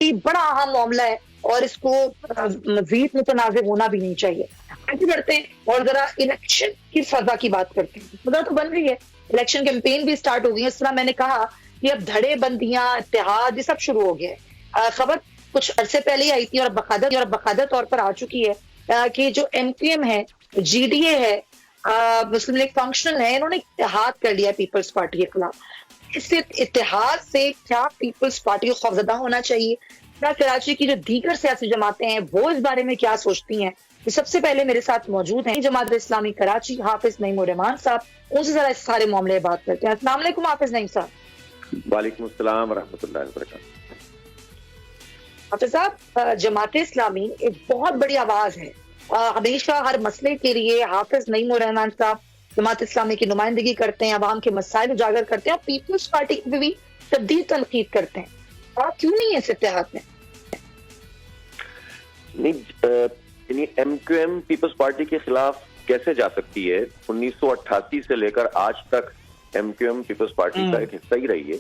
یہ بڑا اہم معاملہ ہے اور اس کو مزید متنازع ہونا بھی نہیں چاہیے. آگے بڑھتے ہیں اور ذرا الیکشن کی فضا کی بات کرتے ہیں. فضا تو بن رہی ہے, الیکشن کیمپین بھی سٹارٹ ہو گئی ہے. اس طرح میں نے کہا کہ اب دھڑے بندیاں, اتحاد, یہ سب شروع ہو گیا ہے. خبر کچھ عرصے پہلے ہی آئی تھی اور باقاعدہ طور پر آ چکی ہے کہ جو ایم کیو ایم ہے, جی ڈی اے ہے, مسلم لیگ فنکشنل ہے, انہوں نے اتحاد کر لیا پیپلز پارٹی کے خلاف. اس اتحاد سے کیا پیپلز پارٹی کو خوفزدہ ہونا چاہیے؟ کیا کراچی کی جو دیگر سیاسی جماعتیں ہیں وہ اس بارے میں کیا سوچتی ہیں؟ یہ سب سے پہلے میرے ساتھ موجود ہیں جماعت اسلامی کراچی حافظ نعیم الرحمان صاحب. ان سے ذرا اس سارے معاملے بات کرتے ہیں. السلام علیکم حافظ نعیم صاحب. وعلیکم السلام ورحمۃ اللہ وبرکاتہ. حافظ صاحب, جماعت اسلامی ایک بہت بڑی آواز ہے. ہمیشہ ہر مسئلے کے لیے حافظ نعیم الرحمان صاحب جماعت اسلامی کی نمائندگی کرتے ہیں, عوام کے مسائل اجاگر کرتے ہیں اور پیپلز پارٹی کی بھی تبدیل تنقید کرتے ہیں. آپ کیوں نہیں اس اتحاد میں؟ نہیں, ایم کیو ایم پیپلز پارٹی کے خلاف کیسے جا سکتی ہے؟ 1988 سے لے کر آج تک ایم کیو ایم پیپلز پارٹی کا ایک حصہ ہی رہی ہے.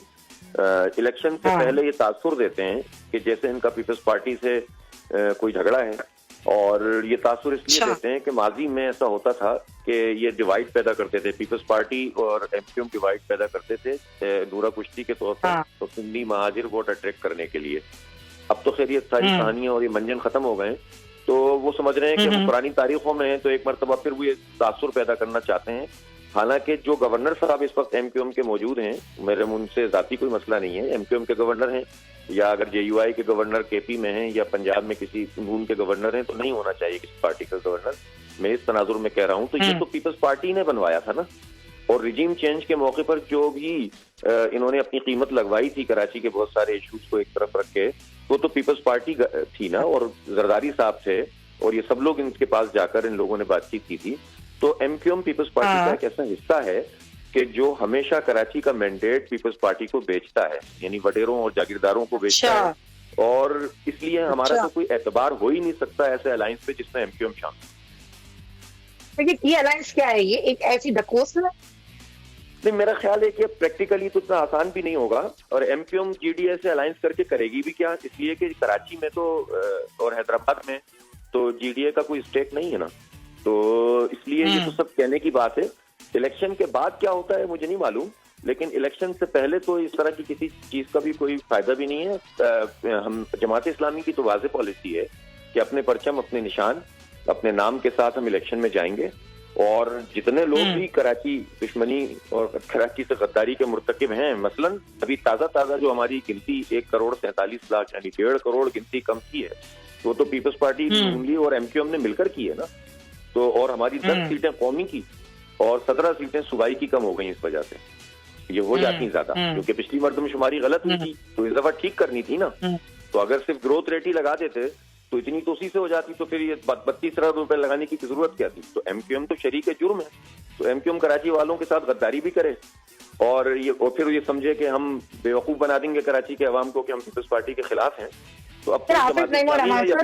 الیکشن سے پہلے یہ تاثر دیتے ہیں کہ جیسے ان کا پیپلز پارٹی سے کوئی جھگڑا ہے, اور یہ تاثر اس لیے دیتے ہیں کہ ماضی میں ایسا ہوتا تھا کہ یہ ڈیوائڈ پیدا کرتے تھے, پیپلز پارٹی اور ایم کیو ایم ڈیوائڈ پیدا کرتے تھے نورا کشتی کے طور پر, تو سنی مہاجر ووٹ اٹریکٹ کرنے کے لیے. اب تو خیر یہ ساری کہانیاں اور یہ منجن ختم ہو گئے ہیں, تو وہ سمجھ رہے ہیں کہ وہ پرانی تاریخوں میں ہیں, تو ایک مرتبہ پھر وہ یہ تاثر پیدا کرنا چاہتے ہیں. حالانکہ جو گورنر صاحب اس وقت ایم کیو ایم کے موجود ہیں, میرے ان سے ذاتی کوئی مسئلہ نہیں ہے, ایم کیو ایم کے گورنر ہیں, یا اگر جے یو آئی کے گورنر کے پی میں ہیں یا پنجاب میں کسی نون کے گورنر ہیں, تو نہیں ہونا چاہیے کسی پارٹی کا گورنر. میں اس تناظر میں کہہ رہا ہوں, تو یہ تو پیپلز پارٹی نے بنوایا تھا نا. اور ریجیم چینج کے موقع پر جو بھی انہوں نے اپنی قیمت لگوائی تھی کراچی کے بہت سارے ایشوز کو ایک طرف رکھ کے, وہ تو پیپلز پارٹی تھی نا, اور زرداری صاحب تھے, اور یہ سب لوگ ان کے پاس جا کر ان لوگوں نے بات چیت کی تھی. تو ایم کیو ایم پیپلز پارٹی کا ایک ایسا حصہ ہے کہ جو ہمیشہ کراچی کا مینڈیٹ پیپلز پارٹی کو بیچتا ہے, یعنی وڈیروں اور جاگیرداروں کو بیچتا ہے, اور اس لیے ہمارا تو کوئی اعتبار ہو ہی نہیں سکتا ایسے الائنس پہ جس میں ایم کیو ایم شامل. یہ الائنس کیا ہے؟ یہ ایک ایسی ڈکوس ہے. نہیں, میرا خیال ہے کہ پریکٹیکلی تو اتنا آسان بھی نہیں ہوگا, اور ایم کیو ایم جی ڈی اے سے الائنس کر کے کرے گی بھی کیا, اس لیے کہ کراچی میں تو اور حیدرآباد میں تو جی ڈی اے کا کوئی اسٹیک نہیں ہے نا, تو اس لیے یہ تو سب کہنے کی بات ہے. الیکشن کے بعد کیا ہوتا ہے مجھے نہیں معلوم, لیکن الیکشن سے پہلے تو اس طرح کی کسی چیز کا بھی کوئی فائدہ بھی نہیں ہے. ہم جماعت اسلامی کی تو واضح پالیسی ہے کہ اپنے پرچم, اپنے نشان, اپنے نام کے ساتھ ہم الیکشن میں جائیں گے, اور جتنے لوگ بھی کراچی دشمنی اور کراچی سے غداری کے مرتکب ہیں, مثلا ابھی تازہ جو ہماری گنتی 1,47,00,000 یعنی 1.5 کروڑ گنتی کم کی ہے, وہ تو پیپلز پارٹی نون لیگ اور ایم کیو ایم نے مل کر کی ہے نا. تو اور ہماری 10 سیٹیں قومی کی اور 17 سیٹیں صوبائی کی کم ہو گئی, اس وجہ سے یہ ہو جاتی زیادہ, کیونکہ پچھلی مردم شماری غلط ہوئی تھی, تو اس دفعہ ٹھیک کرنی تھی نا. تو اگر صرف گروتھ ریٹ ہی لگا دیتے تو اتنی تو اسی سے ہو جاتی, تو پھر یہ 32 ارب روپے لگانے کی ضرورت کیا تھی. تو ایم کیو ایم تو شریک جرم ہے, تو ایم کیو ایم کراچی والوں کے ساتھ غداری بھی کرے, اور پھر یہ سمجھے کہ ہم بیوقوف بنا دیں گے کراچی کے عوام کو کہ ہم پیپلز پارٹی کے خلاف ہیں. تو اب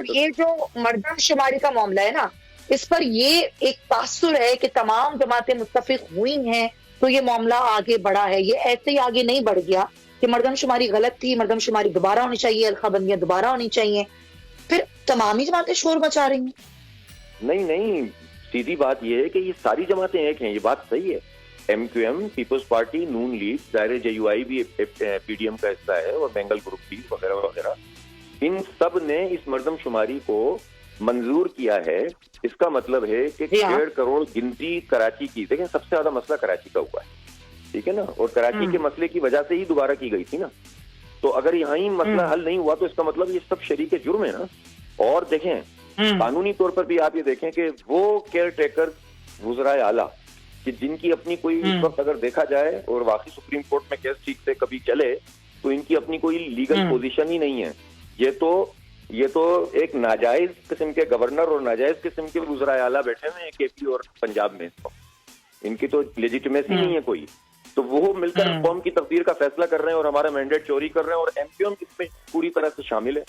یہ جو مردم شماری کا معاملہ ہے نا, اس پر یہ ایک تاثر ہے کہ تمام جماعتیں متفق ہوئی ہیں, تو یہ معاملہ آگے بڑھا ہے. یہ ایسے ہی آگے نہیں بڑھ گیا کہ مردم شماری غلط تھی, مردم شماری دوبارہ ہونی چاہیے, الخا بندیاں دوبارہ ہونی چاہیے, پھر تمام ہی جماعتیں شور مچا رہی ہیں. نہیں, سیدھی بات یہ ہے کہ یہ ساری جماعتیں ایک ہیں, یہ بات صحیح ہے. M Q M, Peoples Party, Noon League, ظاہر جے یو آئی بھی پی ڈی ایم کا حصہ ہے, اور بینگل گروپ بھی وغیرہ وغیرہ, ان سب نے اس مردم شماری کو منظور کیا ہے. اس کا مطلب ہے کہ 1.5 کروڑ گنتی کراچی کی, دیکھیں سب سے زیادہ مسئلہ کراچی کا ہوا ہے, ٹھیک ہے نا, اور کراچی کے مسئلے کی وجہ سے ہی دوبارہ کی گئی تھی نا. تو اگر یہاں ہی مسئلہ حل نہیں ہوا تو اس کا مطلب یہ سب شریک جرم ہے نا. اور دیکھیں قانونی طور پر بھی آپ یہ دیکھیں کہ وہ کیئر ٹیکر وزرائے اعلیٰ کہ جن کی اپنی کوئی اس وقت اگر دیکھا جائے اور واقعی سپریم کورٹ میں کیس ٹھیک سے کبھی چلے تو ان کی اپنی کوئی لیگل پوزیشن ہی نہیں ہے. یہ تو ایک ناجائز قسم کے گورنر اور ناجائز قسم کے وزرائے اعلیٰ بیٹھے ہوئے ہیں کے پی اور پنجاب میں, ان کی تو لیجیٹمیسی نہیں ہے کوئی. تو وہ مل کر قوم کی تقدیر کا فیصلہ کر رہے ہیں اور ہمارا مینڈیٹ چوری کر رہے ہیں, اور ایم کیو ایم اس میں پوری طرح سے شامل ہے.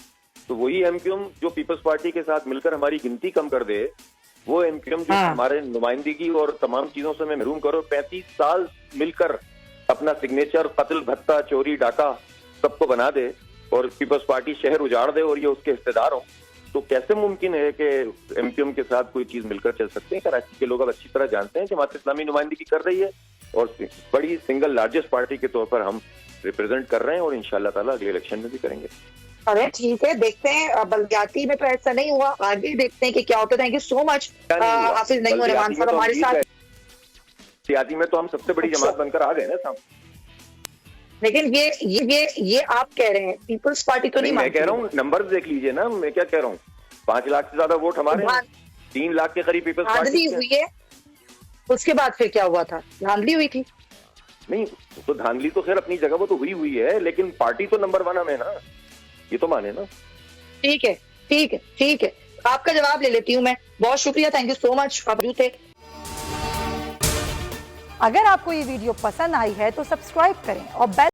تو وہی ایم کیو ایم جو پیپلز پارٹی کے ساتھ مل کر ہماری گنتی کم کر دے, وہ ایم کیو ایم جو ہمارے نمائندگی اور تمام چیزوں سے میں محروم کرو, 35 سال مل کر اپنا سگنیچر, قتل, بھتہ, چوری, ڈاکہ سب کو بنا دے, اور پیپلز پارٹی شہر اجاڑ دے اور یہ اس کے حصےدار ہوں، تو کیسے ممکن ہے کہ ایم کیو ایم کے ساتھ کوئی چیز مل کر چل سکتے ہیں؟ کراچی کے لوگ اب اچھی طرح جانتے ہیں کہ جماعت اسلامی نمائندگی کر رہی ہے اور بڑی سنگل لارجسٹ پارٹی کے طور پر ہم ریپرزینٹ کر رہے ہیں، اور انشاءاللہ تعالیٰ اگلے الیکشن میں بھی کریں گے. ارے ٹھیک ہے، دیکھتے ہیں. بلدیاتی میں تو ایسا نہیں ہوا، آگے دیکھتے ہیں کہ کیا ہوتا ہے. تھینک یو سو مچ حافظ نعیم الرحمان صاحب ہمارے ساتھ. سیاسی میں تو ہم سب سے بڑی جماعت بن کر آ گئے نا سامنے. لیکن یہ آپ کہہ رہے ہیں پیپلز پارٹی تو نہیں میں مانتی. کہہ رہا ہوں نمبر دیکھ لیجئے نا، میں کیا کہہ رہا ہوں، 5 لاکھ سے زیادہ ووٹ ہمارے ہیں، 3 لاکھ کے قریب پیپلز پارٹی دھاندلی ہوئی ہے. اس کے بعد پھر کیا ہوا تھا؟ دھاندلی ہوئی تھی. نہیں تو دھاندلی تو خیر اپنی جگہ وہ تو ہوئی ہے، لیکن پارٹی تو نمبر 1 ہمیں نا، یہ تو مانے نا. ٹھیک ہے. آپ کا جواب لے لیتی ہوں میں. بہت شکریہ، تھینک یو سو مچ. آپ جو تھے. اگر آپ کو یہ ویڈیو پسند آئی ہے تو سبسکرائب کریں اور بیل